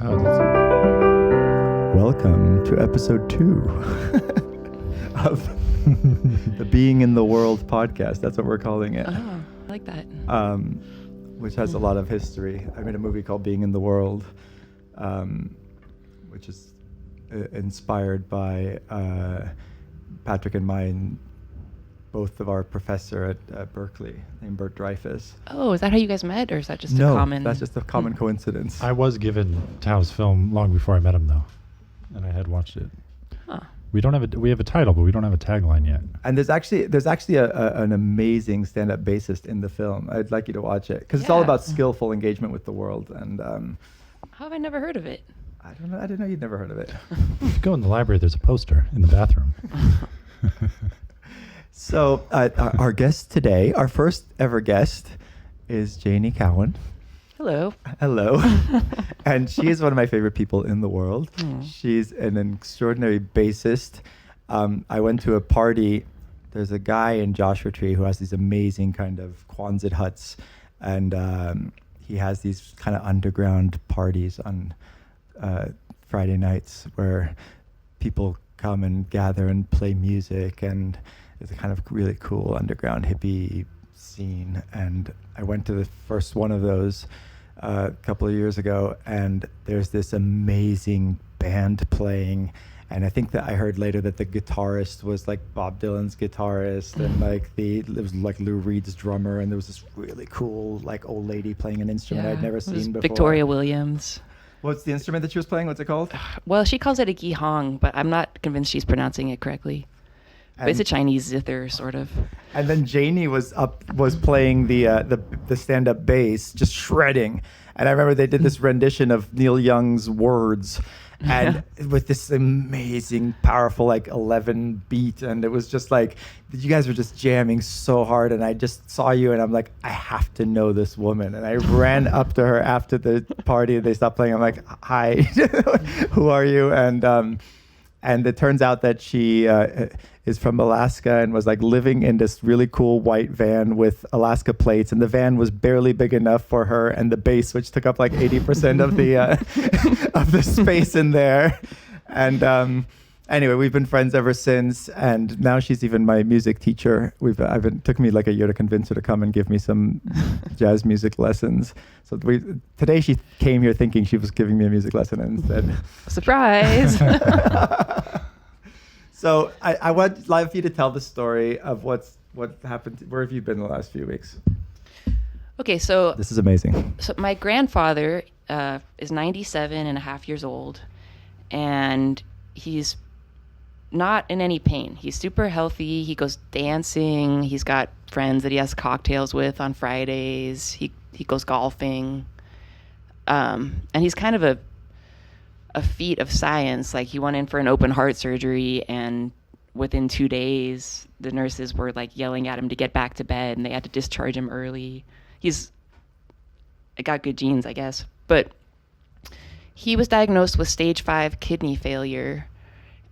Oh, that's... Welcome to episode 2 of the Being in the World podcast. That's what we're calling it. Oh, I like that. Which has a lot of history. I made a movie called Being in the World, which is inspired by Patrick and mine, both of our professor at Berkeley, named Bert Dreyfus. Oh, is that how you guys met, or is that just a common? No, that's just a common coincidence. I was given Tao's film long before I met him, though, and I had watched it. Huh. We have a title, but we don't have a tagline yet. And there's actually an amazing stand-up bassist in the film. I'd like you to watch it because it's all Yeah. about skillful engagement with the world. And How have I never heard of it? I don't know. I didn't know you'd never heard of it. If you go in the library, there's a poster in the bathroom. So our guest today, our first ever guest, is Janie Cowan. Hello. Hello. And she is one of my favorite people in the world. She's an extraordinary bassist. I went to a party. There's a guy in Joshua Tree who has these amazing kind of Quonset huts. And he has these kind of underground parties on Friday nights where people come and gather and play music. And it's a kind of really cool underground hippie scene. And I went to the first one of those a couple of years ago, and there's this amazing band playing, and I think that I heard later that the guitarist was like Bob Dylan's guitarist, and like it was like Lou Reed's drummer, and there was this really cool like old lady playing an instrument I'd never it was seen before. Victoria Williams. What's the instrument that she was playing? What's it called? Well, she calls it a gihong, but I'm not convinced she's pronouncing it correctly. But it's a Chinese zither, sort of. And then Janie was playing the stand-up bass, just shredding. And I remember they did this rendition of Neil Young's Words, and with this amazing, powerful, like 11 beat, and it was just like you guys were just jamming so hard. And I just saw you, and I'm like, I have to know this woman. And I ran up to her after the party, and they stopped playing. I'm like, hi, who are you? And it turns out that she is from Alaska and was like living in this really cool white van with Alaska plates. And the van was barely big enough for her and the bass, which took up like 80% of the of the space in there. And anyway, we've been friends ever since. And now she's even my music teacher. It took me like a year to convince her to come and give me some jazz music lessons. So today she came here thinking she was giving me a music lesson instead. Surprise! So I would like for you to tell the story of what happened. Where have you been the last few weeks? Okay, so This is amazing. So my grandfather is 97 and a half years old, and he's not in any pain. He's super healthy. He goes dancing. He's got friends that he has cocktails with on Fridays. He goes golfing. And he's kind of a feat of science. Like, he went in for an open heart surgery, and within 2 days, the nurses were like yelling at him to get back to bed, and they had to discharge him early. He's got good genes, I guess. But he was diagnosed with stage 5 kidney failure.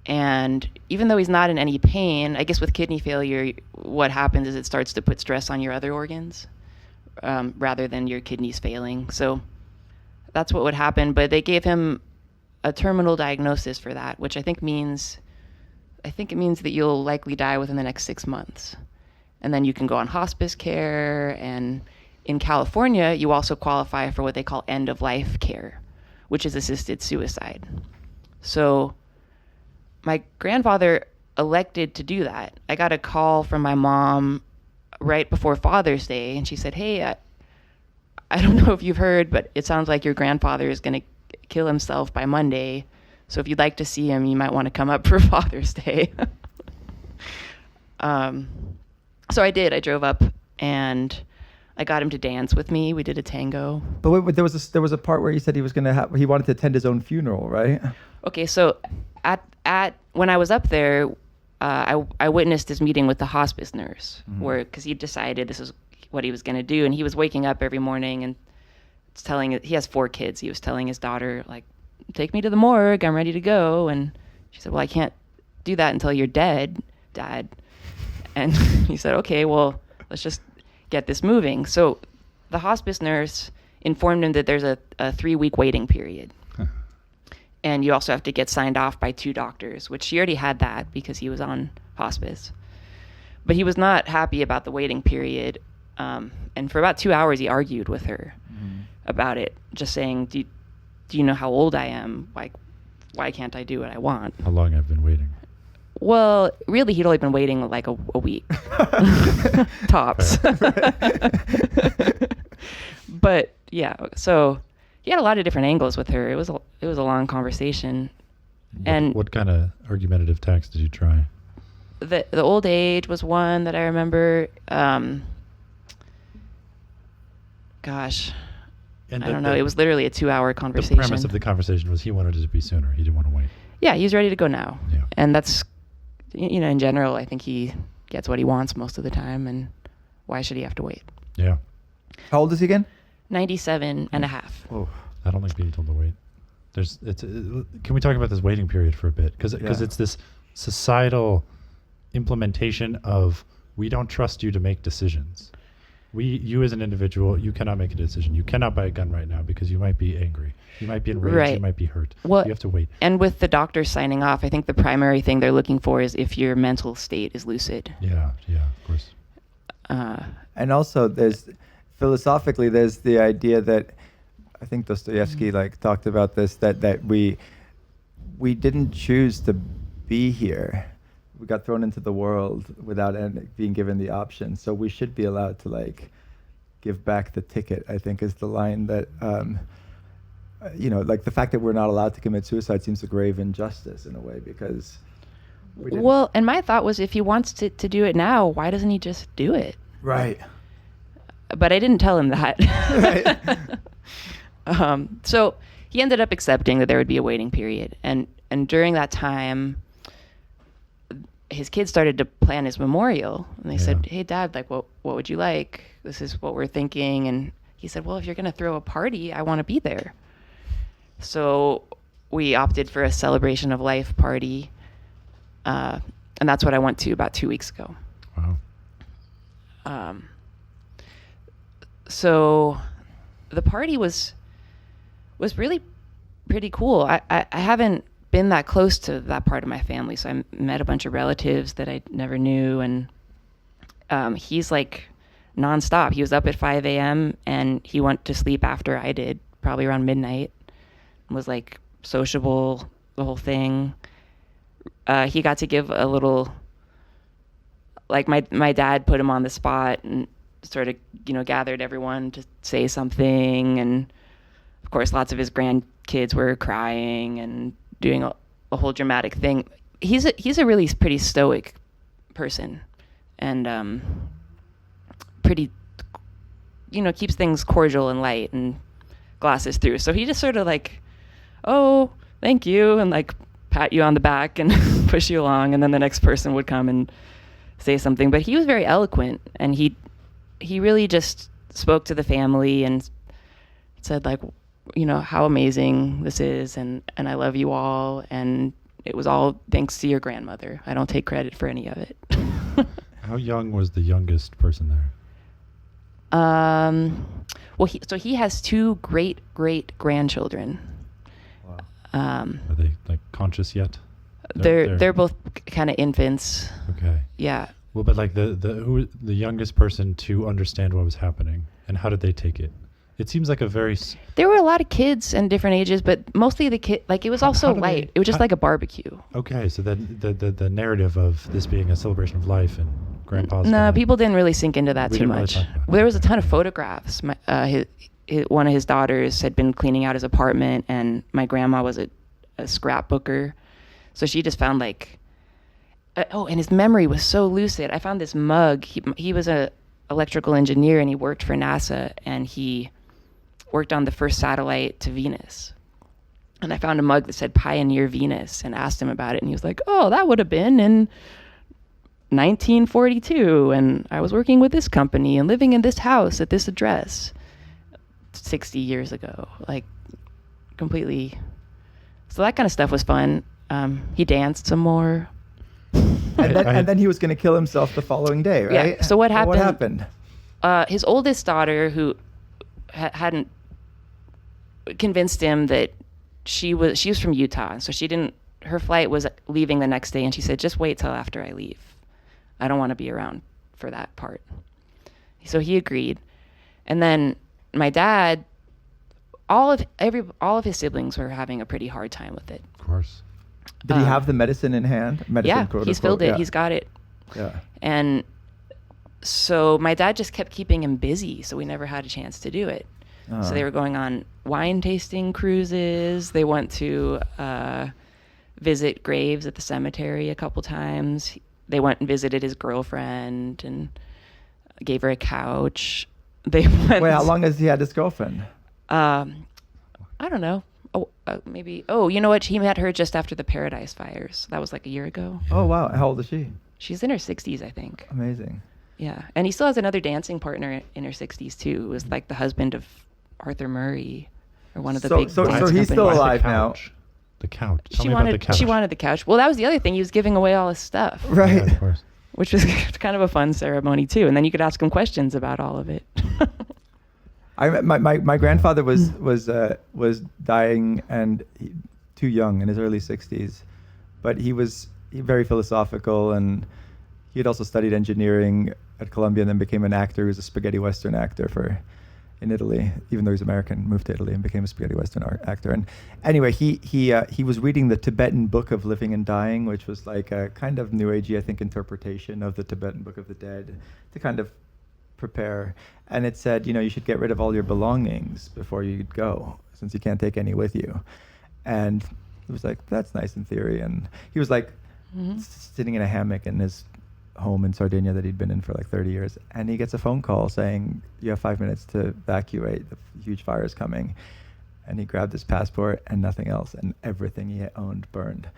And even though he's not in any pain, I guess with kidney failure, what happens is it starts to put stress on your other organs rather than your kidneys failing. So that's what would happen. But they gave him a terminal diagnosis for that, which I think it means that you'll likely die within the next 6 months. And then you can go on hospice care. And in California, you also qualify for what they call end-of-life care, which is assisted suicide. So my grandfather elected to do that. I got a call from my mom right before Father's Day, and she said, hey, I don't know if you've heard, but it sounds like your grandfather is going to kill himself by Monday. So if you'd like to see him, you might want to come up for Father's Day. So I did. I drove up, and I got him to dance with me. We did a tango. But wait, there was a part where he said he wanted to attend his own funeral, right? Okay, so at when I was up there, I witnessed his meeting with the hospice nurse, because he decided this is what he was going to do, and he was waking up every morning and he has 4 kids. He was telling his daughter, like, take me to the morgue, I'm ready to go. And she said, well, I can't do that until you're dead, Dad. And he said, okay, well, let's just get this moving. So the hospice nurse informed him that there's a 3-week waiting period. and you also have to get signed off by 2 doctors, which she already had that because he was on hospice. But he was not happy about the waiting period, and for about 2 hours he argued with her about it, just saying, do you know how old I am? Like, why can't I do what I want? How long I've been waiting? Well, really, he'd only been waiting like a week. Tops. But yeah, so he had a lot of different angles with her. It was a long conversation. And what kind of argumentative tactics did you try? The old age was one that I remember. Gosh, And I don't know. It was literally a 2-hour the conversation. premise of the conversation was he wanted it to be sooner. He didn't want to wait. Yeah, he's ready to go now. Yeah. And that's, in general, I think he gets what he wants most of the time, and why should he have to wait? Yeah. How old is he again? 97 and a half. Oh, I don't like being told to wait. Can we talk about this waiting period for a bit? Because it's this societal implementation of, we don't trust you to make decisions. You as an individual, you cannot make a decision. You cannot buy a gun right now because you might be angry. You might be enraged. Right. You might be hurt. Well, you have to wait. And with the doctor signing off, I think the primary thing they're looking for is if your mental state is lucid. Yeah, of course. and also there's the idea that I think Dostoevsky talked about this, that we didn't choose to be here. We got thrown into the world without being given the option. So we should be allowed to give back the ticket, I think is the line that, the fact that we're not allowed to commit suicide seems a grave injustice in a way, because we didn't. Well, and my thought was, if he wants to do it now, why doesn't he just do it? Right. But I didn't tell him that. Right. So he ended up accepting that there would be a waiting period. And during that time, his kids started to plan his memorial, and they said, "Hey, Dad, what would you like? This is what we're thinking." And he said, "Well, if you're going to throw a party, I want to be there." So we opted for a celebration of life party, and that's what I went to about 2 weeks ago. Wow. So the party was really pretty cool. I haven't been that close to that part of my family, so I met a bunch of relatives that I never knew, and he's nonstop. He was up at 5 a.m. and he went to sleep after I did, probably around midnight, and was sociable, the whole thing. He got to give a little, my dad put him on the spot and sort of gathered everyone to say something, and of course lots of his grandkids were crying and doing a whole dramatic thing. He's a really pretty stoic person, and pretty, keeps things cordial and light and glasses through. So he just sort of "Oh, thank you," and pat you on the back and push you along, and then the next person would come and say something. But he was very eloquent, and he really just spoke to the family and said how amazing this is, and I love you all, and it was all thanks to your grandmother. I don't take credit for any of it. How young was the youngest person there? Well, he has 2 great grandchildren. Wow. Are they conscious yet? They're both kind of infants. Okay. Yeah. Well, but the youngest person to understand what was happening, and how did they take it? It seems like a very... There were a lot of kids and different ages, but mostly the kid. It was also light. It was just like a barbecue. Okay, so then the narrative of this being a celebration of life and grandpa's... No, people didn't really sink into that too much. There was a ton of photographs. One of his daughters had been cleaning out his apartment, and my grandma was a scrapbooker, so she just found and his memory was so lucid. I found this mug. He was a electrical engineer, and he worked for NASA, and he worked on the first satellite to Venus. And I found a mug that said Pioneer Venus, and asked him about it, and he was like, "Oh, that would have been in 1942, and I was working with this company and living in this house at this address 60 years ago." Completely. So that kind of stuff was fun. He danced some more. And then he was going to kill himself the following day, right? Yeah. So what happened? His oldest daughter, who hadn't convinced him that she was from Utah, and so her flight was leaving the next day, and she said, just wait till after I leave. I don't want to be around for that part. So he agreed. And then my dad, all of his siblings were having a pretty hard time with it. Of course. Did he have the medicine in hand? Yeah, quote he's unquote? filled it. Yeah. He's got it. Yeah. And so my dad just kept keeping him busy, so we never had a chance to do it. So they were going on wine tasting cruises. They went to visit graves at the cemetery a couple times. They went and visited his girlfriend and gave her a couch. They went. Wait, how long has he had his girlfriend? I don't know. Oh, maybe. Oh, you know what? He met her just after the Paradise Fires. That was like a year ago. Oh, wow. How old is she? She's in her 60s, I think. Amazing. Yeah. And he still has another dancing partner in her 60s, too, who was like the husband of Arthur Murray, or one of the big So dance he's still companies. alive now. The couch. Tell She me about the couch. wanted the couch. Well, that was the other thing. He was giving away all his stuff, Right. Yeah, of course. which was kind of a fun ceremony, too. And then you could ask him questions about all of it. My grandfather was dying and too young, in his early 60s, but he was very philosophical, and he had also studied engineering at Columbia and then became an actor. He was a spaghetti western actor in Italy, even though he's American, moved to Italy and became a spaghetti western actor. And anyway, he was reading the Tibetan Book of Living and Dying, which was like a kind of New Agey, I think, interpretation of the Tibetan Book of the Dead to kind of prepare. And it said, you should get rid of all your belongings before you go, since you can't take any with you. And he was like, that's nice in theory. And he was like sitting in a hammock in his home in Sardinia that he'd been in for like 30 years. And he gets a phone call saying, you have 5 minutes to evacuate. The huge fire is coming. And he grabbed his passport and nothing else. And everything he owned burned.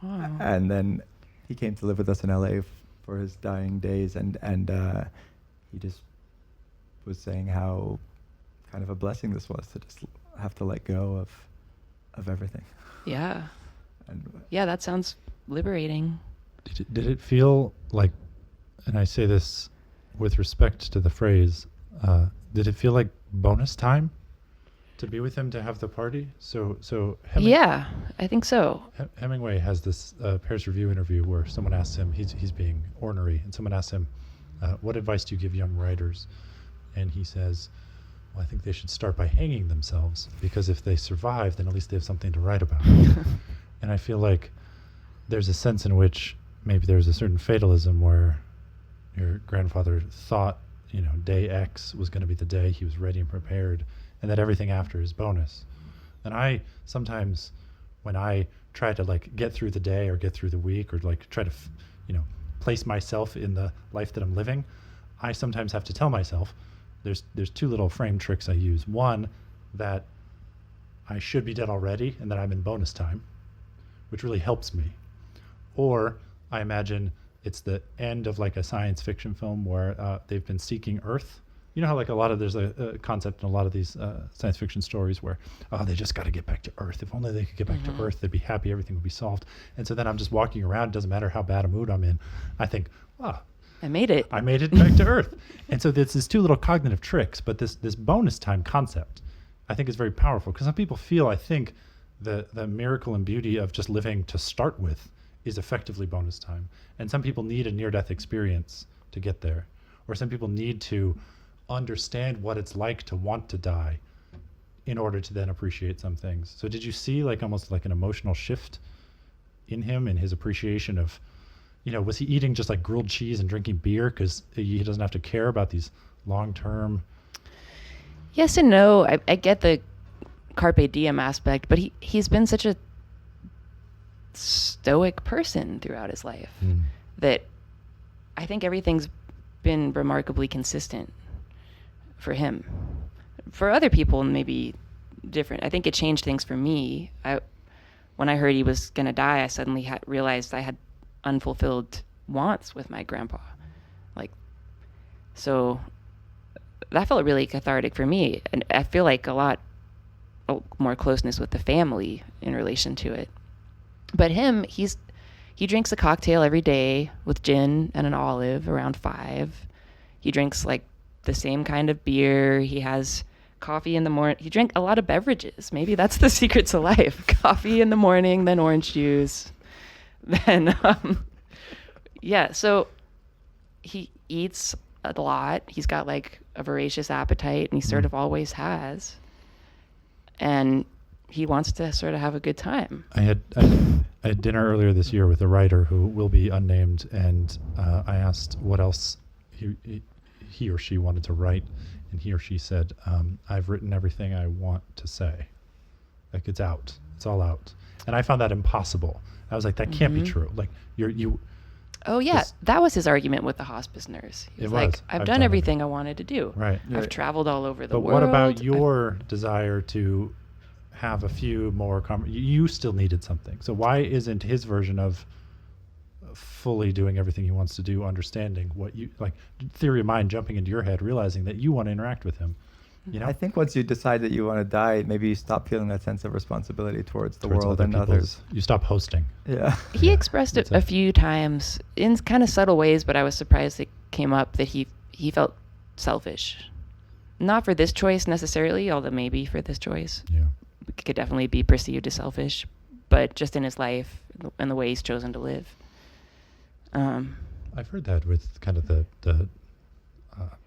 Wow. And then he came to live with us in LA for his dying days. And he just was saying how kind of a blessing this was to just have to let go of everything. Yeah. And Yeah, that sounds liberating. Did it feel like, and I say this with respect to the phrase, did it feel like bonus time to be with him, to have the party? So Yeah, I think so. Hemingway has this Paris Review interview where someone asks him, he's being ornery, and someone asks him, what advice do you give young writers? And he says, well, I think they should start by hanging themselves, because if they survive, then at least they have something to write about. And I feel like there's a sense in which maybe there's a certain fatalism where your grandfather thought, day X was going to be the day he was ready and prepared, and that everything after is bonus. And I sometimes, when I try to like get through the day or get through the week, or like try to, place myself in the life that I'm living, I sometimes have to tell myself, there's two little frame tricks I use. One, that I should be dead already and that I'm in bonus time, which really helps me. Or I imagine it's the end of like a science fiction film where they've been seeking Earth. You know how like there's a concept in a lot of these science fiction stories where, they just got to get back to Earth. If only they could get back to Earth, they'd be happy, everything would be solved. And so then I'm just walking around, doesn't matter how bad a mood I'm in. I think, I made it. I made it back to Earth. And so there's these two little cognitive tricks, but this bonus time concept, I think, is very powerful, because some people feel, I think, the miracle and beauty of just living to start with is effectively bonus time. And some people need a near-death experience to get there. Or some people need to understand what it's like to want to die in order to then appreciate some things. So did you see like almost like an emotional shift in him, in his appreciation of, was he eating just like grilled cheese and drinking beer because he doesn't have to care about these long-term? Yes and no. I get the carpe diem aspect, but he's been such a stoic person throughout his life that I think everything's been remarkably consistent for him. For other people, maybe different. I think it changed things for me. When I heard he was going to die, I suddenly realized I had unfulfilled wants with my grandpa. So that felt really cathartic for me. And I feel like a lot more closeness with the family in relation to it. But he drinks a cocktail every day with gin and an olive around 5. He drinks like the same kind of beer. He has coffee in the morning. He drank a lot of beverages. Maybe that's the secret to life. Coffee in the morning, then orange juice. Then, yeah, so he eats a lot. He's got like a voracious appetite, and he sort of always has. And he wants to sort of have a good time. I had dinner earlier this year with a writer who will be unnamed, and I asked what else he or she wanted to write, and he or she said, I've written everything I want to say. Like, it's out. It's all out. And I found that impossible. I was like, that can't be true. Like, you. Oh, yeah. That was his argument with the hospice nurse. He was like, I've done everything I wanted to do. Right. I've traveled all over the but world. What about your desire to have a few more you still needed something. So why isn't his version of fully doing everything he wants to do, understanding what you like, theory of mind jumping into your head, realizing that you want to interact with him? You know? I think once you decide that you want to die, maybe you stop feeling that sense of responsibility towards the world and others. You stop hosting. Yeah. He expressed it a few times in kind of subtle ways, but I was surprised it came up that he felt selfish. Not for this choice necessarily, although maybe for this choice. Yeah. It could definitely be perceived as selfish, but just in his life and the way he's chosen to live. I've heard that with kind of the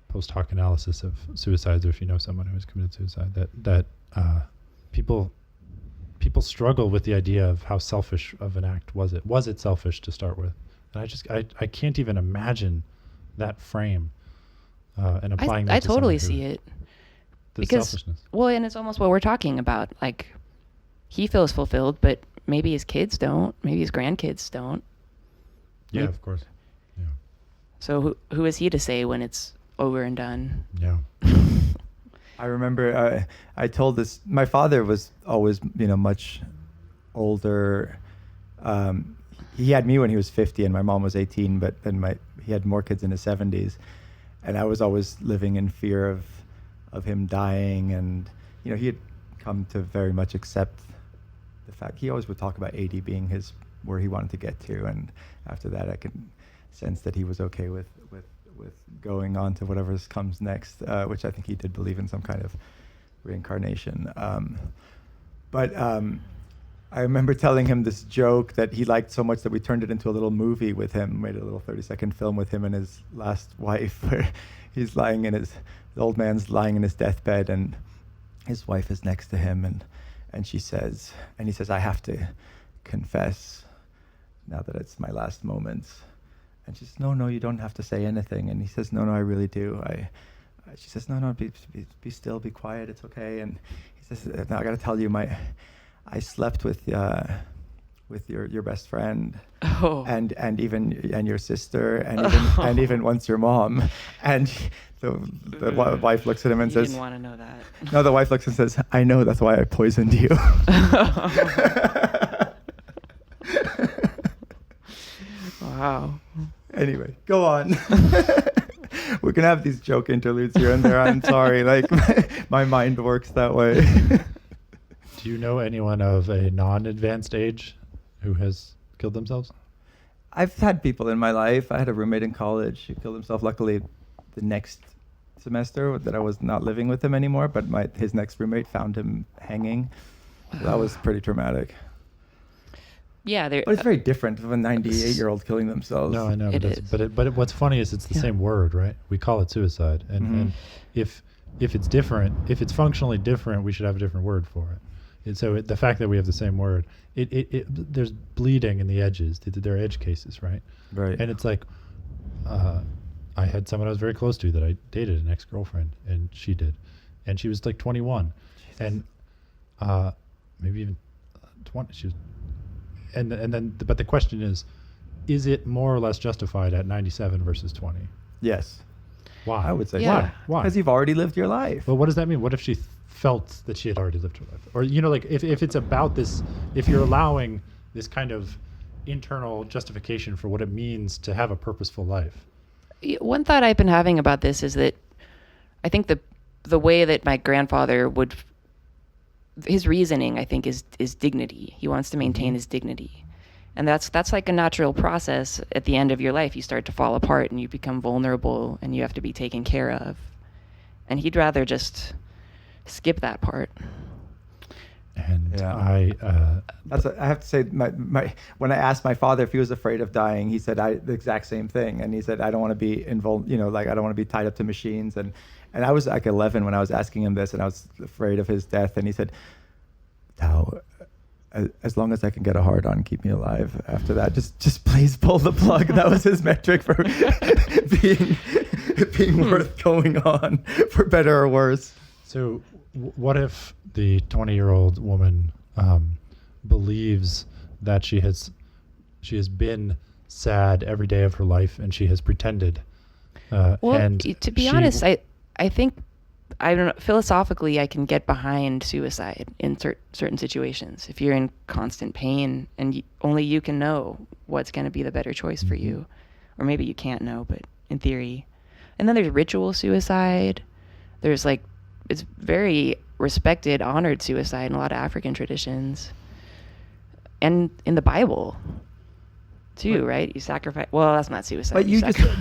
post hoc analysis of suicides, or if you know someone who has committed suicide, that people struggle with the idea of how selfish of an act was it. Was it selfish to start with? And I can't even imagine that frame and applying that I to totally someone who, see it. the Because, selfishness. well, and it's almost what we're talking about. Like, he feels fulfilled, but maybe his kids don't. Maybe his grandkids don't. Yeah, of course. Yeah. So who is he to say when it's over and done? Yeah. I remember I told this. My father was always, much older. He had me when he was 50, and my mom was 18. But then he had more kids in his 70s, and I was always living in fear of him dying. And he had come to very much accept the fact. He always would talk about 80 being where he wanted to get to, and after that, I could sense that he was okay with going on to whatever comes next, which I think he did believe in some kind of reincarnation. But I remember telling him this joke that he liked so much that we turned it into a little movie with him, made a little 30-second film with him and his last wife, where he's lying the old man's lying in his deathbed, and his wife is next to him, and he says, I have to confess now that it's my last moments. And she says, no, you don't have to say anything. And he says, no, I really do. She says, no, be still, be quiet, it's okay. And he says, no, I got to tell you, I slept with your best friend, and your sister, and even once your mom. And the wife looks at him and says, "You didn't want to know that." No, the wife looks and says, "I know. That's why I poisoned you." Wow. Anyway, go on. We're gonna have these joke interludes here and there. I'm sorry, like my mind works that way. Do you know anyone of a non-advanced age who has killed themselves? I've had people in my life. I had a roommate in college who killed himself. Luckily, the next semester that I was not living with him anymore, but his next roommate found him hanging. So that was pretty traumatic. Yeah, but it's very different from a 98-year-old killing themselves. No, I know. But what's funny is it's the same word, right? We call it suicide, and if it's different, if it's functionally different, we should have a different word for it. And so the fact that we have the same word, there's bleeding in the edges. There are edge cases, right? Right. And it's like, I had someone I was very close to that I dated, an ex-girlfriend, and she did, and she was like 21, Jesus. And maybe even 20. She was, and then, but the question is it more or less justified at 97 versus 20? Yes. Why? I would say yeah. Why? Because you've already lived your life. Well, what does that mean? What if she felt that she had already lived her life? Or, like if it's about this, if you're allowing this kind of internal justification for what it means to have a purposeful life. One thought I've been having about this is that I think the way that my grandfather would, his reasoning, I think, is dignity. He wants to maintain his dignity. And that's like a natural process. At the end of your life, you start to fall apart and you become vulnerable and you have to be taken care of. And he'd rather just skip that part. And Yeah. I have to say, when I asked my father if he was afraid of dying, he said the exact same thing. And he said, I don't want to be involved, like I don't want to be tied up to machines. And I was like 11 when I was asking him this, and I was afraid of his death. And he said, Tao, as long as I can get a hard on, keep me alive. After that, just please pull the plug. That was his metric for being worth going on, for better or worse. So what if the 20-year-old woman believes that she has been sad every day of her life, and she has pretended? And to be honest, I think, I don't know, philosophically, I can get behind suicide in certain situations. If you're in constant pain and only you can know what's going to be the better choice for you, or maybe you can't know, but in theory. And then there's ritual suicide. There's it's very respected, honored suicide in a lot of African traditions, and in the Bible too, right? You sacrifice. Well, that's not suicide.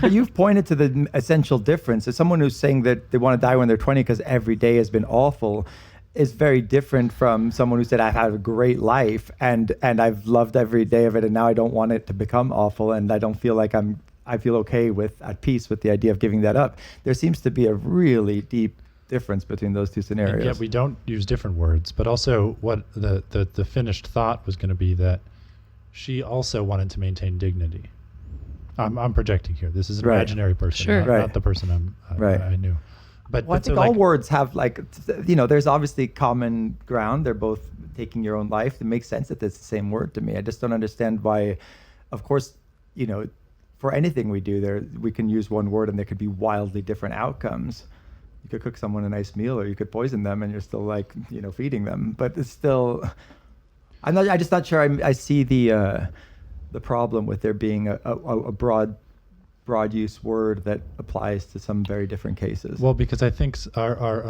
But you've pointed to the essential difference. As someone who's saying that they want to die when they're 20 because every day has been awful, is very different from someone who said, I've had a great life and I've loved every day of it, and now I don't want it to become awful, and I don't feel like I feel okay at peace with the idea of giving that up. There seems to be a really deep difference between those two scenarios. And yet we don't use different words, but also what the finished thought was going to be that she also wanted to maintain dignity. I'm projecting here. This is an imaginary person, Sure. not the person I knew. But I think all words have there's obviously common ground. They're both taking your own life. It makes sense that it's the same word to me. I just don't understand why. Of course, for anything we do, we can use one word and there could be wildly different outcomes. You could cook someone a nice meal, or you could poison them, and you're still feeding them. But it's still, I'm just not sure. I see the problem with there being a broad use word that applies to some very different cases. Well, because I think our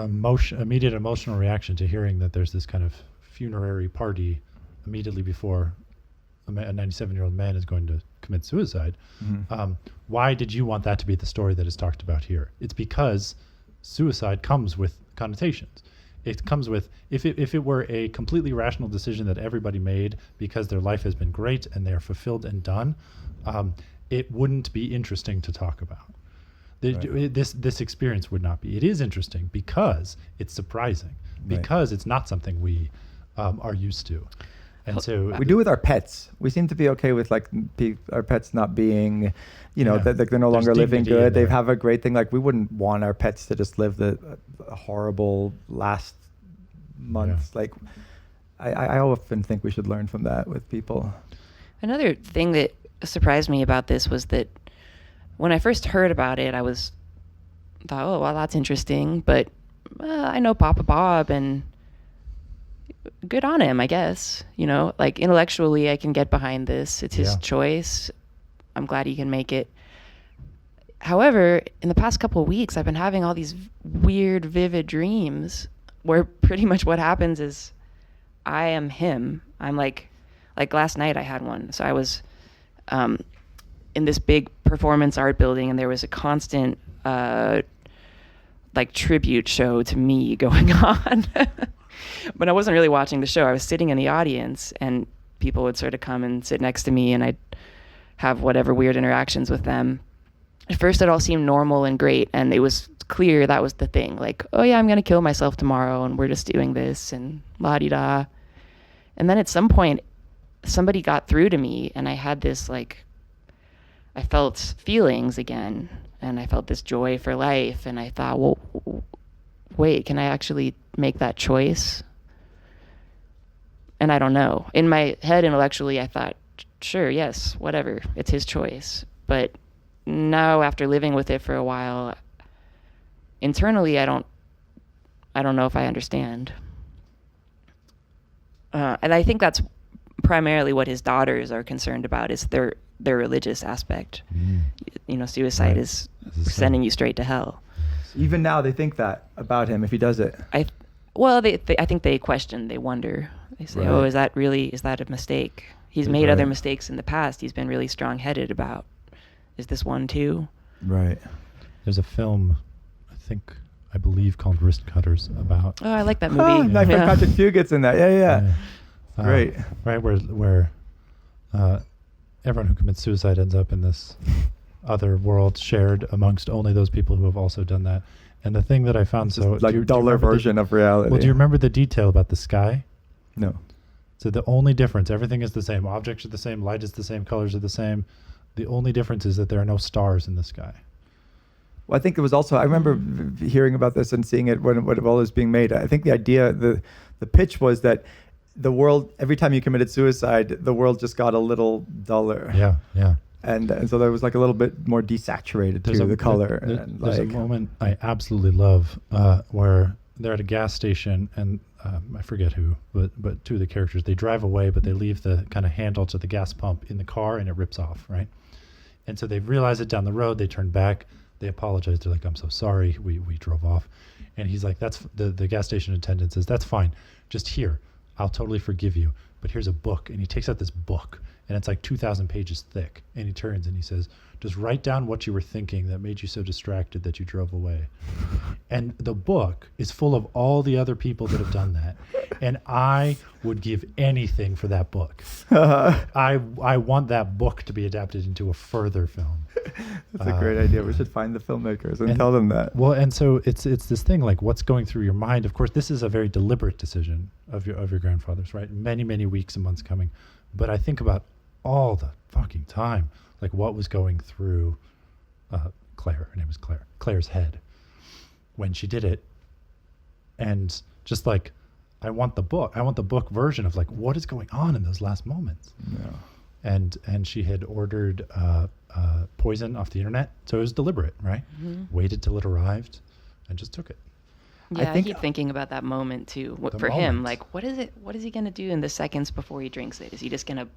immediate emotional reaction to hearing that there's this kind of funerary party immediately before a 97-year-old man is going to commit suicide. Mm-hmm. Why did you want that to be the story that is talked about here? It's because suicide comes with connotations. It comes with, if it were a completely rational decision that everybody made because their life has been great and they are fulfilled and done, it wouldn't be interesting to talk about. This experience would not be. It is interesting because it's surprising, because it's not something we are used to. And so we do with our pets. We seem to be okay with our pets not being, that they're no longer living good. They have a great thing. We wouldn't want our pets to just live the horrible last months. Yeah. I often think we should learn from that with people. Another thing that surprised me about this was that when I first heard about it, thought, oh, well, that's interesting. But I know Papa Bob, and good on him, I guess. Intellectually, I can get behind this. It's his choice. I'm glad he can make it. However, in the past couple of weeks, I've been having all these weird, vivid dreams where pretty much what happens is I am him. I'm like last night I had one. So I was in this big performance art building, and there was a constant tribute show to me going on. But I wasn't really watching the show. I was sitting in the audience, and people would sort of come and sit next to me, and I'd have whatever weird interactions with them. At first, it all seemed normal and great, and it was clear that was the thing. Oh yeah, I'm going to kill myself tomorrow, and we're just doing this, and la-di-da. And then at some point, somebody got through to me, and I had this, I felt feelings again, and I felt this joy for life, and I thought, well, wait, can I actually make that choice? And I don't know. In my head, intellectually, I thought, sure, yes, whatever, it's his choice. But now, after living with it for a while, internally, I don't know if I understand. And I think that's primarily what his daughters are concerned about, is their religious aspect. Suicide is sending you straight to hell. Even now, they think that about him if he does it. I think they question, they wonder. They say, oh, is that a mistake? He's made other mistakes in the past. He's been really strong-headed about. Is this one too? Right. There's a film, I think I believe, called Wrist Cutters about. Oh, I like that Oh, movie. my friend Patrick Fugit's in that. Yeah. Great. Right, where everyone who commits suicide ends up in this other world shared amongst only those people who have also done that. And the thing that I found It's like do you duller remember version of reality. Well, do you remember the detail about the sky? No. So the only difference, everything is the same. Objects are the same. Light is the same. Colors are the same. The only difference is that there are no stars in the sky. Well, I think it was also, I remember hearing about this and seeing it when it all was being made. I think the idea, the pitch was that the world, every time you committed suicide, the world just got a little duller. Yeah. And so there was like a little bit more desaturated to the color. And there's a like, moment I absolutely love where they're at a gas station and I forget who, but two of the characters, they drive away, but they leave the kind of handle to the gas pump in the car and it rips off, right? And so they realize it down the road. They turn back. They apologize. They're like, I'm so sorry. We drove off. And he's like, that's the gas station attendant says, that's fine. Just here. I'll totally forgive you. But here's a book. And he takes out this book. And it's like 2,000 pages thick. And he turns and he says, just write down what you were thinking that made you so distracted that you drove away. And the book is full of all the other people that have done that. And I would give anything for that book. I want that book to be adapted into a further film. That's a great idea. We should find the filmmakers and tell them that. Well, and so it's this thing like what's going through your mind. Of course, this is a very deliberate decision of your grandfather's, right? Many weeks and months coming. But I think about all the fucking time, like what was going through Claire. Her name was Claire. Claire's head when she did it, and just like I want the book version of like what is going on in those last moments. Yeah. And she had ordered poison off the internet, so it was deliberate, right? Mm-hmm. Waited till it arrived, and just took it. Yeah, I keep thinking about that moment too. For him, like, what is he gonna do in the seconds before he drinks it? Is he just gonna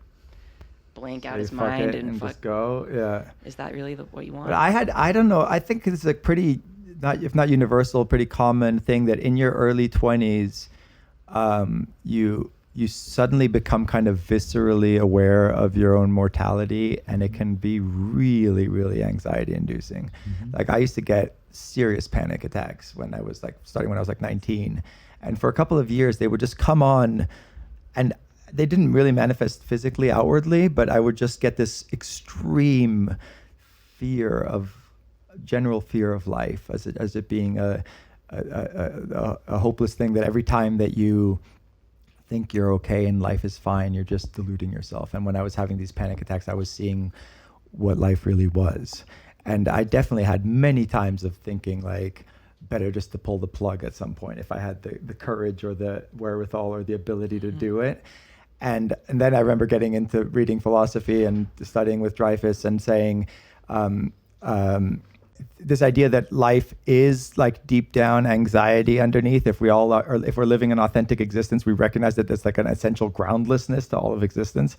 blank out his mind and just go? Yeah. Is that really what you want? But I don't know. I think it's a pretty, if not universal, pretty common thing that in your early 20s, you suddenly become kind of viscerally aware of your own mortality, and it can be really, really anxiety inducing. Mm-hmm. Like I used to get serious panic attacks when I was like 19, and for a couple of years they would just come on, and they didn't really manifest physically outwardly, but I would just get this extreme general fear of life as it being a hopeless thing, that every time that you think you're okay and life is fine, you're just deluding yourself. And when I was having these panic attacks, I was seeing what life really was. And I definitely had many times of thinking like, better just to pull the plug at some point if I had the courage or the wherewithal or the ability to do it. And then I remember getting into reading philosophy and studying with Dreyfus and saying, this idea that life is like deep down anxiety underneath. If we all are, or if we're living an authentic existence, we recognize that there's like an essential groundlessness to all of existence.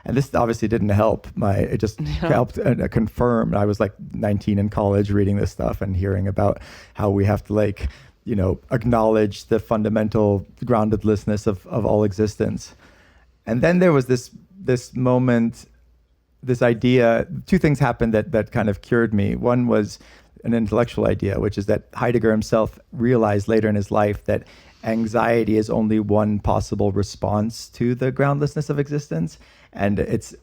And this obviously didn't help. It just helped confirm. I was like 19 in college reading this stuff and hearing about how we have to like, acknowledge the fundamental groundedlessness of all existence. And then there was this moment, this idea, two things happened that kind of cured me. One was an intellectual idea, which is that Heidegger himself realized later in his life that anxiety is only one possible response to the groundlessness of existence. And it's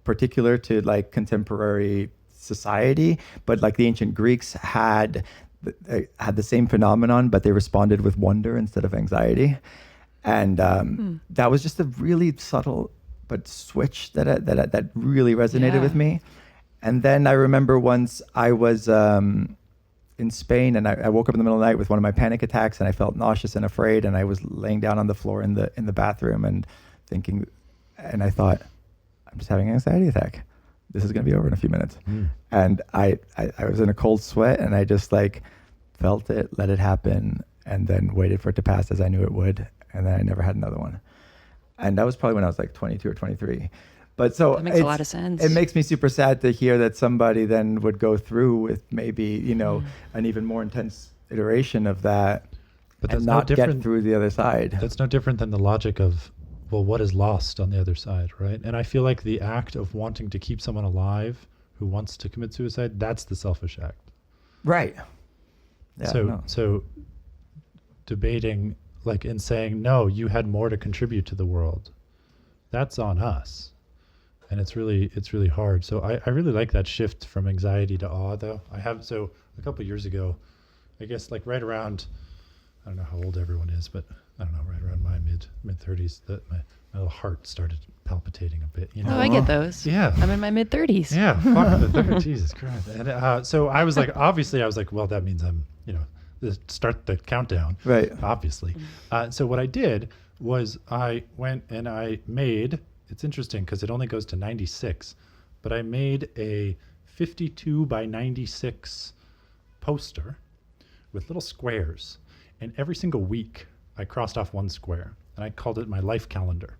particular to like contemporary society, but like the ancient Greeks had the same phenomenon, but they responded with wonder instead of anxiety. And that was just a really subtle but switch that really resonated with me. And then I remember once I was in Spain, and I woke up in the middle of the night with one of my panic attacks, and I felt nauseous and afraid, and I was laying down on the floor in the bathroom and thinking, and I thought, I'm just having an anxiety attack. This is going to be over in a few minutes. And I was in a cold sweat, and I just like felt it, let it happen, and then waited for it to pass as I knew it would. And then I never had another one. And that was probably when I was like 22 or 23. But so that makes a lot of sense. It makes me super sad to hear that somebody then would go through with maybe, an even more intense iteration of that, but that's not get through the other side. That's no different than the logic of, well, what is lost on the other side, right? And I feel like the act of wanting to keep someone alive who wants to commit suicide, that's the selfish act. Right. Yeah, so no. so debating like and saying no, you had more to contribute to the world. That's on us. And it's really hard. So I really like that shift from anxiety to awe though. So a couple of years ago, I guess like right around, I don't know how old everyone is, but I don't know, right around my mid 30s, that my little heart started palpitating a bit. Oh, I get those. Yeah. I'm in my mid 30s. Yeah, fuck the third, Jesus Christ. And so I was like, well, that means I'm, start the countdown. Right. Obviously. So what I did was I went and I made, it's interesting because it only goes to 96, but I made a 52 by 96 poster with little squares. And every single week I crossed off one square and I called it my life calendar.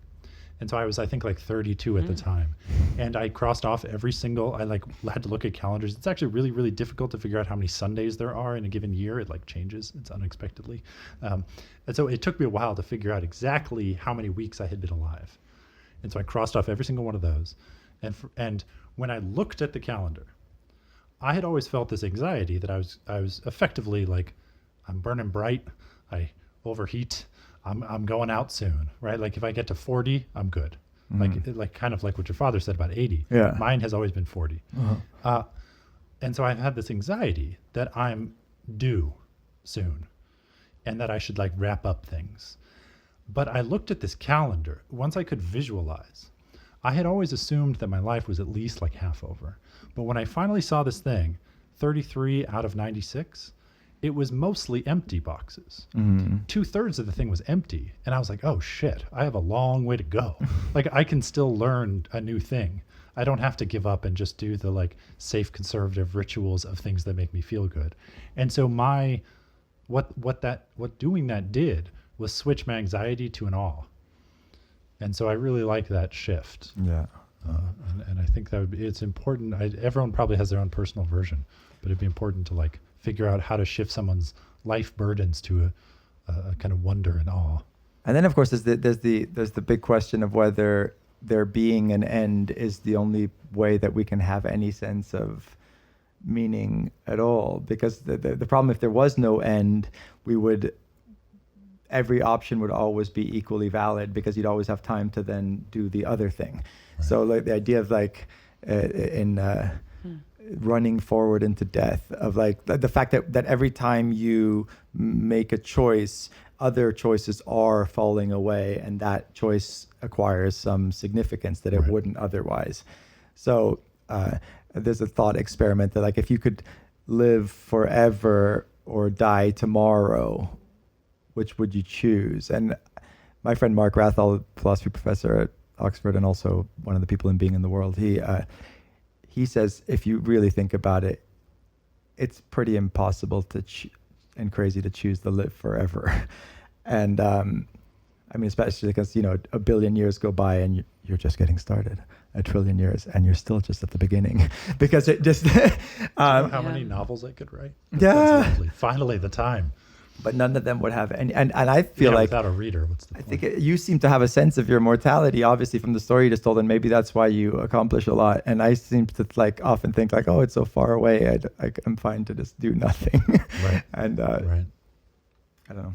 And so I was, I think, like 32 at the time. And I crossed off every single, I had to look at calendars. It's actually really, really difficult to figure out how many Sundays there are in a given year. It changes, it's unexpectedly. And so it took me a while to figure out exactly how many weeks I had been alive. And so I crossed off every single one of those. And when I looked at the calendar, I had always felt this anxiety that I was effectively like, I'm burning bright, I overheat, I'm going out soon, right? Like if I get to 40, I'm good. Like kind of like what your father said about 80. Yeah. Mine has always been 40. And so I've had this anxiety that I'm due soon and that I should wrap up things. But I looked at this calendar, once I could visualize, I had always assumed that my life was at least half over. But when I finally saw this thing, 33 out of 96, it was mostly empty boxes. 2/3 of the thing was empty. And I was like, oh shit, I have a long way to go. I can still learn a new thing. I don't have to give up and just do the safe conservative rituals of things that make me feel good. And so what doing that did was switch my anxiety to an awe. And so I really like that shift. Yeah. And I think it's important. Everyone probably has their own personal version, but it'd be important to figure out how to shift someone's life burdens to a kind of wonder and awe. And then of course there's the big question of whether there being an end is the only way that we can have any sense of meaning at all. Because the problem, if there was no end, every option would always be equally valid because you'd always have time to then do the other thing. Right. So the idea of running forward into death, of the fact that every time you make a choice, other choices are falling away, and that choice acquires some significance that it wouldn't otherwise. So there's a thought experiment that if you could live forever or die tomorrow, which would you choose? And my friend Mark Rathall, philosophy professor at Oxford and also one of the people in Being in the World, he says if you really think about it, it's pretty impossible and crazy to choose to live forever. And especially because a billion years go by and you're just getting started. 1 trillion years and you're still just at the beginning, because it just. Do you know how many novels I could write? Yeah. Finally, the time. But none of them would have any. And I feel without a reader, what's the point? I think you seem to have a sense of your mortality, obviously, from the story you just told, and maybe that's why you accomplish a lot. And I seem to often think oh, it's so far away. I'm fine to just do nothing. Right. And right. I don't know.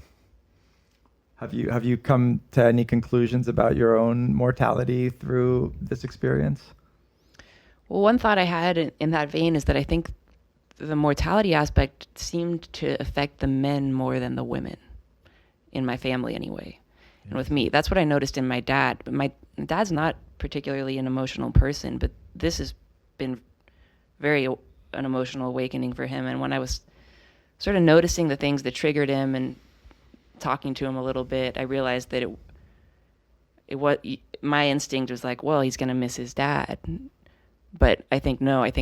Have you come to any conclusions about your own mortality through this experience? Well, one thought I had in that vein is that I think the mortality aspect seemed to affect the men more than the women, in my family anyway. And with me, that's what I noticed in my dad. But my dad's not particularly an emotional person, but this has been an emotional awakening for him. And when I was sort of noticing the things that triggered him and talking to him a little bit, I realized that my instinct was well, he's going to miss his dad. But I think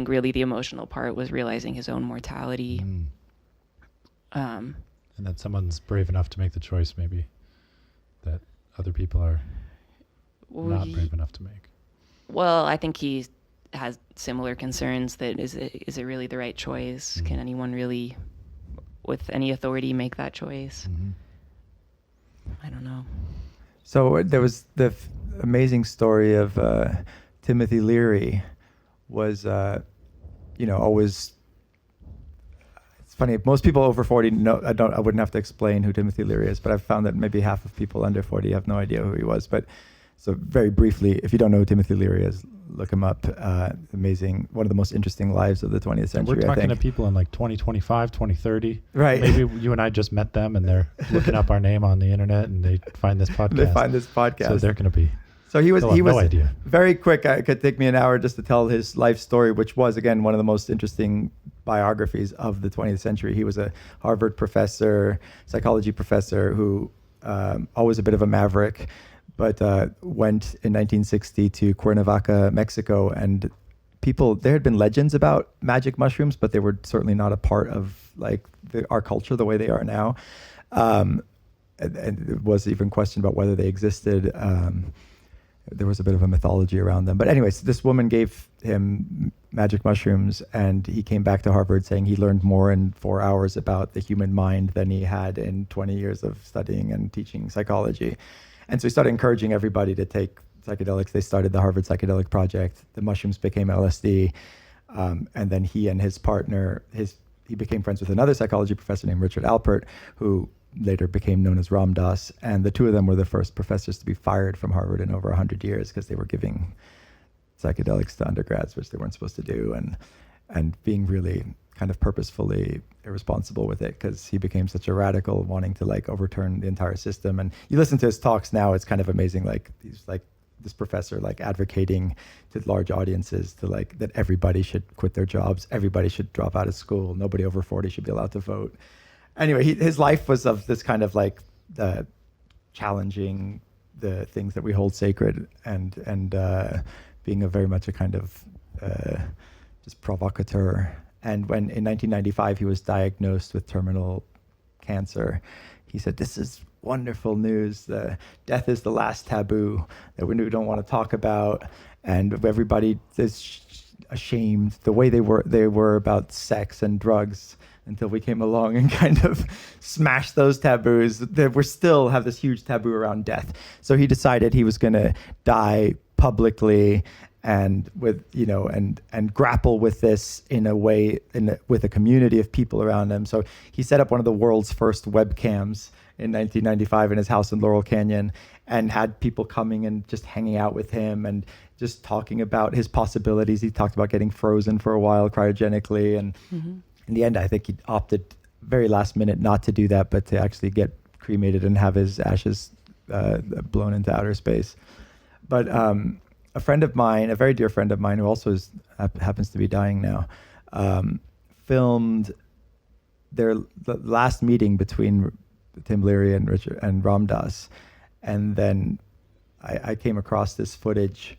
really the emotional part was realizing his own mortality. And that someone's brave enough to make the choice, maybe, that other people are not brave enough to make. Well, I think he has similar concerns that is it really the right choice? Can anyone really, with any authority, make that choice? I don't know. So there was the amazing story of Timothy Leary was, always, it's funny. Most people over 40 know. I wouldn't have to explain who Timothy Leary is, but I've found that maybe half of people under 40 have no idea who he was. But so very briefly, if you don't know who Timothy Leary is, look him up. Amazing. One of the most interesting lives of the 20th And century. we're talking I to think. people in like 2025, 2030. Right. Maybe you and I just met them and they're looking up our name on the internet and they find this podcast. They find this podcast. So they're going to be. So he was no idea. very quick. It could take me an hour just to tell his life story, which was, again, one of the most interesting biographies of the 20th century. He was a Harvard professor, psychology professor, who always a bit of a maverick, but went in 1960 to Cuernavaca, Mexico, and there had been legends about magic mushrooms, but they were certainly not a part of like our culture the way they are now. And it was even questioned about whether they existed. There was a bit of a mythology around them. But anyways, this woman gave him magic mushrooms, and he came back to Harvard saying he learned more in 4 hours about the human mind than he had in 20 years of studying and teaching psychology. And so he started encouraging everybody to take psychedelics. They started the Harvard Psychedelic Project. The mushrooms became LSD. And then he and his partner, he became friends with another psychology professor named Richard Alpert, who later became known as Ram Dass. And the two of them were the first professors to be fired from Harvard in over 100 years because they were giving psychedelics to undergrads, which they weren't supposed to do, and being really kind of purposefully irresponsible with it, because he became such a radical, wanting to like overturn the entire system. And you listen to his talks now, it's kind of amazing. Like he's like this professor like advocating to large audiences to like that everybody should quit their jobs, everybody should drop out of school, nobody over 40 should be allowed to vote. Anyway, his life was of this kind of like challenging the things that we hold sacred, and being a very much a kind of just provocateur. And when in 1995 he was diagnosed with terminal cancer, he said, "This is wonderful news. Death is the last taboo that we don't want to talk about, and everybody is ashamed the way they were about sex and drugs." Until we came along and kind of smashed those taboos, that we still have this huge taboo around death. So he decided he was going to die publicly and with and grapple with this in a way with a community of people around him. So he set up one of the world's first webcams in 1995 in his house in Laurel Canyon, and had people coming and just hanging out with him and just talking about his possibilities. He talked about getting frozen for a while cryogenically, and in the end, I think he opted very last minute not to do that, but to actually get cremated and have his ashes blown into outer space. But a friend of mine, a very dear friend of mine, who also happens to be dying now, filmed the last meeting between Tim Leary and Richard and Ram Dass, and then I came across this footage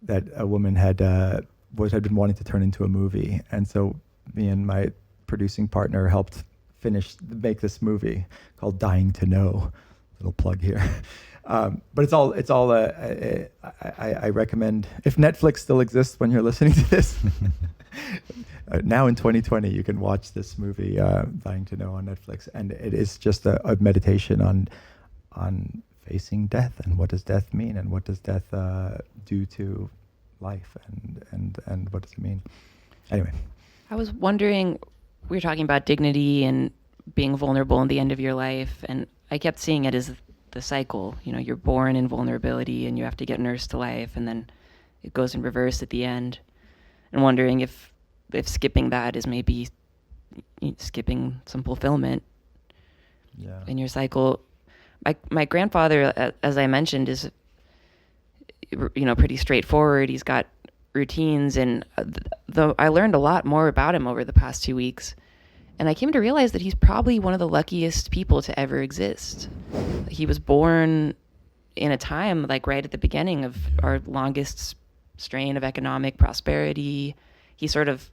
that a woman had been wanting to turn into a movie, and so me and my producing partner helped make this movie called Dying to Know. Little plug here. But it's all I recommend, if Netflix still exists when you're listening to this, now in 2020, you can watch this movie, Dying to Know, on Netflix. And it is just a meditation on facing death, and what does death mean, and what does death do to life, and what does it mean? Anyway. I was wondering, we were talking about dignity and being vulnerable in the end of your life, and I kept seeing it as the cycle. You're born in vulnerability and you have to get nursed to life, and then it goes in reverse at the end. And wondering if skipping that is maybe skipping some fulfillment in your cycle. My grandfather, as I mentioned, is pretty straightforward. He's got routines, and I learned a lot more about him over the past 2 weeks, and I came to realize that he's probably one of the luckiest people to ever exist. He was born in a time like right at the beginning of our longest strain of economic prosperity. He sort of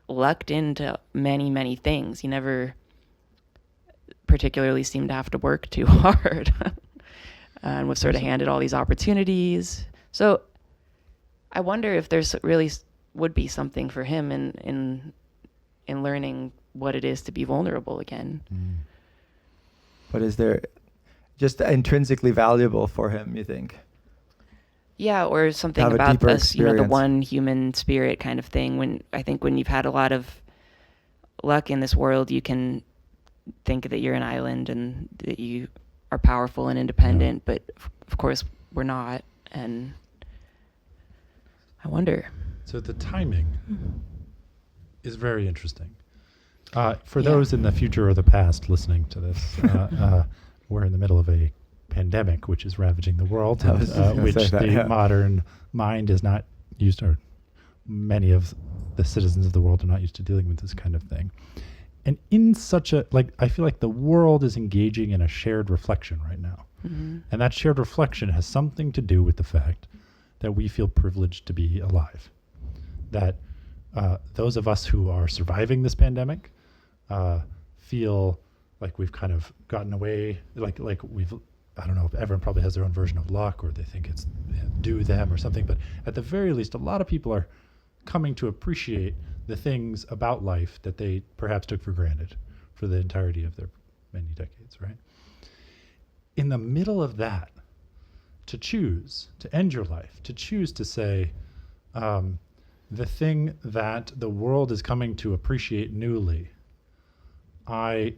lucked into many things. He never particularly seemed to have to work too hard and was sort of handed all these opportunities. So I wonder if there's really would be something for him in learning what it is to be vulnerable again. But is there just intrinsically valuable for him, you think? Yeah, or something Have a about deeper us, the experience. one human spirit kind of thing. When you've had a lot of luck in this world, you can think that you're an island and that you are powerful and independent, but of course we're not. And I wonder. So the timing is very interesting. For those in the future or the past listening to this, we're in the middle of a pandemic which is ravaging the world, and, which the modern mind is not used, or many of the citizens of the world are not used to dealing with this kind of thing. And in such a, I feel like the world is engaging in a shared reflection right now. Mm-hmm. And that shared reflection has something to do with the fact that we feel privileged to be alive. That those of us who are surviving this pandemic feel like we've kind of gotten away, like we've, I don't know, everyone probably has their own version of luck, or they think it's due them or something, but at the very least, a lot of people are coming to appreciate the things about life that they perhaps took for granted for the entirety of their many decades, right? In the middle of that, to choose to end your life, to choose to say, the thing that the world is coming to appreciate newly, I'm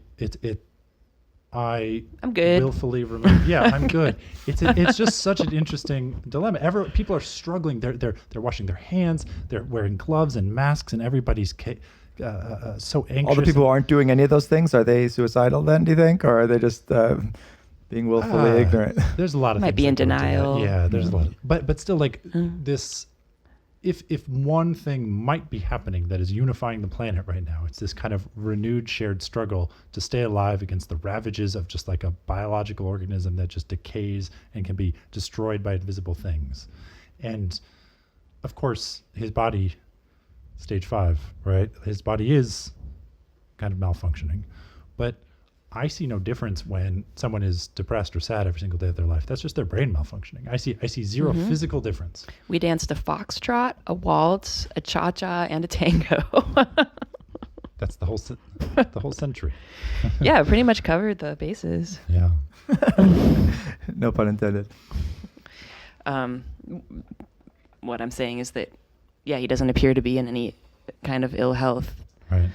good. Willfully remove. Yeah, I'm good. It's just such an interesting dilemma. People are struggling. They're washing their hands. They're wearing gloves and masks, and everybody's so anxious. All the people who aren't doing any of those things, are they suicidal then, do you think? Or are they just being willfully ignorant? There's a lot of might things be in that go into that. denial. Yeah, there's a lot. But still, this. If one thing might be happening that is unifying the planet right now, it's this kind of renewed shared struggle to stay alive against the ravages of just like a biological organism that just decays and can be destroyed by invisible things. And of course, his body, stage 5, right? His body is kind of malfunctioning. But I see no difference when someone is depressed or sad every single day of their life. That's just their brain malfunctioning. I see zero physical difference. We danced a foxtrot, a waltz, a cha-cha, and a tango. That's the whole century. Yeah, pretty much covered the bases. Yeah. No pun intended. What I'm saying is that, yeah, he doesn't appear to be in any kind of ill health. Right.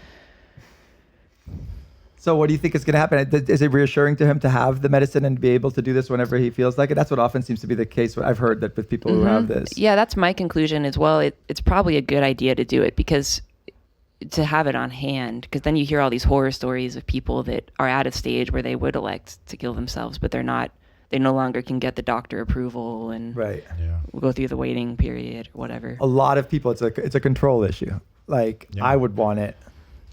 So what do you think is going to happen? Is it reassuring to him to have the medicine and be able to do this whenever he feels like it? That's what often seems to be the case. I've heard that with people who have this. Yeah, that's my conclusion as well. It's probably a good idea to do it, because to have it on hand, because then you hear all these horror stories of people that are at a stage where they would elect to kill themselves, but they're not. They no longer can get the doctor approval and will go through the waiting period or whatever. A lot of people, it's a control issue. I would want it.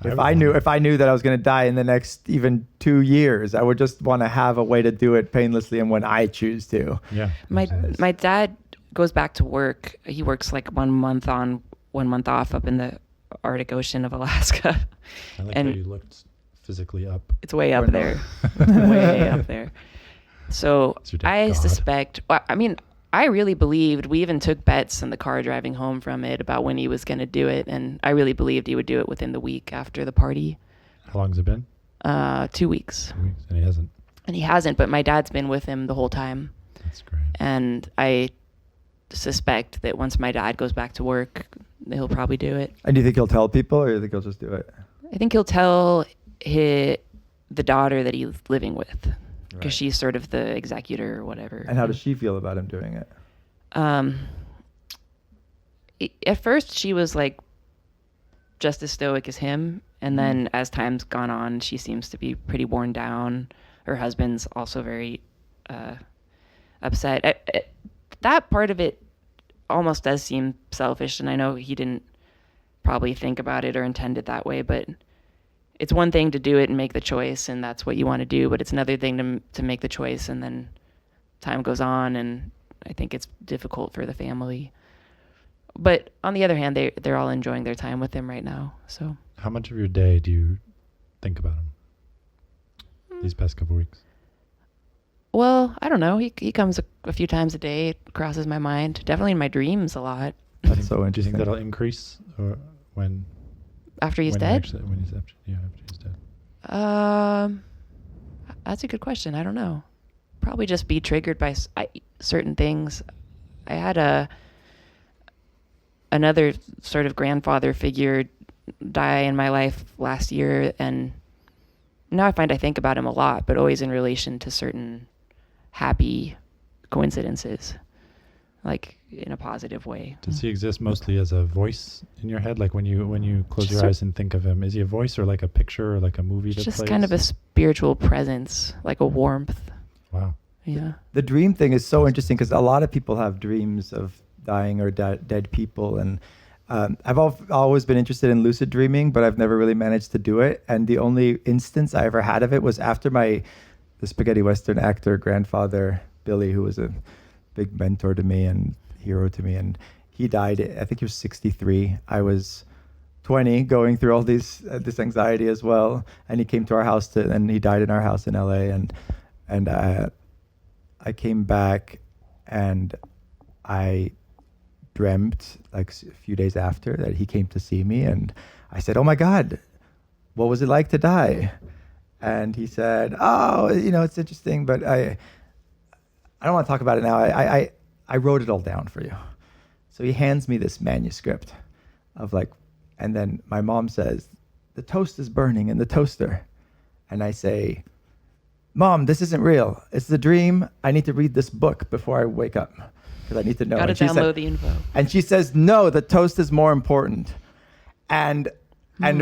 If I knew that I was going to die in the next even 2 years, I would just want to have a way to do it painlessly and when I choose to. Yeah. My dad goes back to work. He works like 1 month on, 1 month off up in the Arctic Ocean of Alaska. I like how you looked physically up. It's way up there. Way up there. So I suspect, I really believed, we even took bets in the car driving home from it about when he was going to do it. And I really believed he would do it within the week after the party. How long has it been? 2 weeks. 2 weeks, and he hasn't. And he hasn't, but my dad's been with him the whole time. That's great. And I suspect that once my dad goes back to work, he'll probably do it. And do you think he'll tell people, or do you think he'll just do it? I think he'll tell the daughter that he's living with. Because she's sort of the executor or whatever. And how does she feel about him doing it? At first, she was like just as stoic as him. And then as time's gone on, she seems to be pretty worn down. Her husband's also very upset. That part of it almost does seem selfish. And I know he didn't probably think about it or intend it that way, but it's one thing to do it and make the choice, and that's what you want to do, but it's another thing to make the choice, and then time goes on, and I think it's difficult for the family. But on the other hand, they're all enjoying their time with him right now. So, how much of your day do you think about him these past couple weeks? Well, I don't know. He comes a few times a day. It crosses my mind. Definitely in my dreams a lot. That's so interesting. Do you think that'll increase or when? After he's dead? After he's dead. That's a good question. I don't know. Probably just be triggered by certain things. I had another sort of grandfather figure die in my life last year, and now I find I think about him a lot, but always in relation to certain happy coincidences, like in a positive way. Does he exist mostly as a voice in your head? Like when you close your eyes and think of him, is he a voice or like a picture or like a movie that Just plays? kind of a spiritual presence, like a warmth. Wow. Yeah. The dream thing is so interesting because a lot of people have dreams of dying or dead people, and I've always been interested in lucid dreaming, but I've never really managed to do it. And the only instance I ever had of it was after the spaghetti western actor grandfather Billy, who was a big mentor to me and hero to me, and he died. I think he was 63. I was 20, going through all this anxiety as well, and he came to our house and he died in our house in LA, and I came back and I dreamt like a few days after that he came to see me, and I said, "Oh my God, what was it like to die?" And he said, "Oh, it's interesting, but I don't want to talk about it now. I wrote it all down for you." So he hands me this manuscript of and then my mom says, "The toast is burning in the toaster." And I say, "Mom, this isn't real. It's the dream. I need to read this book before I wake up because I need to know." Got to download the info. And she says, "No, the toast is more important." And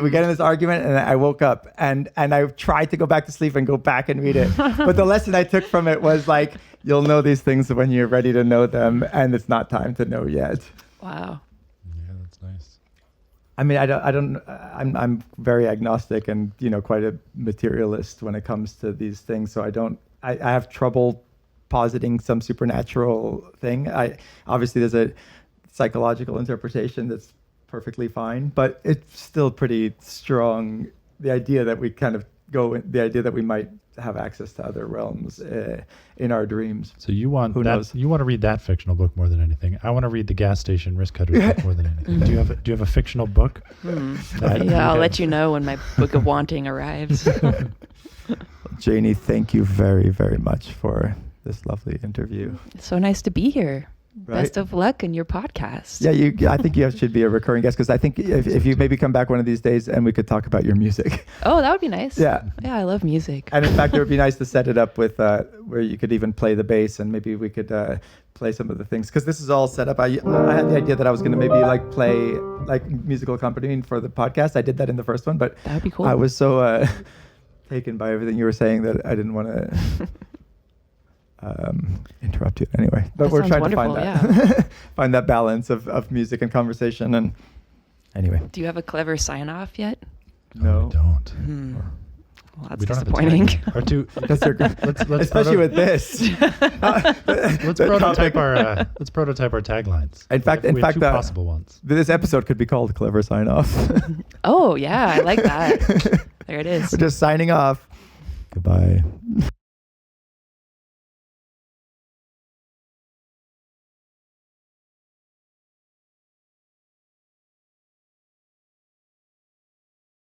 we get in this argument, and I woke up and I tried to go back to sleep and go back and read it. But the lesson I took from it was you'll know these things when you're ready to know them, and it's not time to know yet. Wow. Yeah, that's nice. I mean, I'm very agnostic and, quite a materialist when it comes to these things. So I have trouble positing some supernatural thing. Obviously there's a psychological interpretation that's perfectly fine, but it's still pretty strong. The idea that we the idea that we might have access to other realms in our dreams. So you want Who knows? You want to read that fictional book more than anything. I want to read the gas station risk cutters book more than anything. Do you have a fictional book? Yeah, I'll let you know when my book of wanting arrives. Janie, thank you very, very much for this lovely interview. It's so nice to be here. Right? Best of luck in your podcast. Yeah, I think you should be a recurring guest because I think if you maybe come back one of these days and we could talk about your music. Oh, that would be nice. Yeah. Yeah, I love music. And in fact, it would be nice to set it up with where you could even play the bass, and maybe we could play some of the things because this is all set up. I had the idea that I was going to maybe play musical accompaniment for the podcast. I did that in the first one, but That would be cool. I was so taken by everything you were saying that I didn't want to interrupt you anyway. But That we're sounds trying to find wonderful, that find that balance of music and conversation. And anyway, Do you have a clever sign-off yet? no. we don't. Well, that's We don't disappointing. have the tag. Or two. That's Let's especially with this. let's prototype our taglines. In fact, We have two that possible ones. this episode could be called Clever Sign Off. Oh, yeah, I like that. There it is. We're just signing off. Goodbye.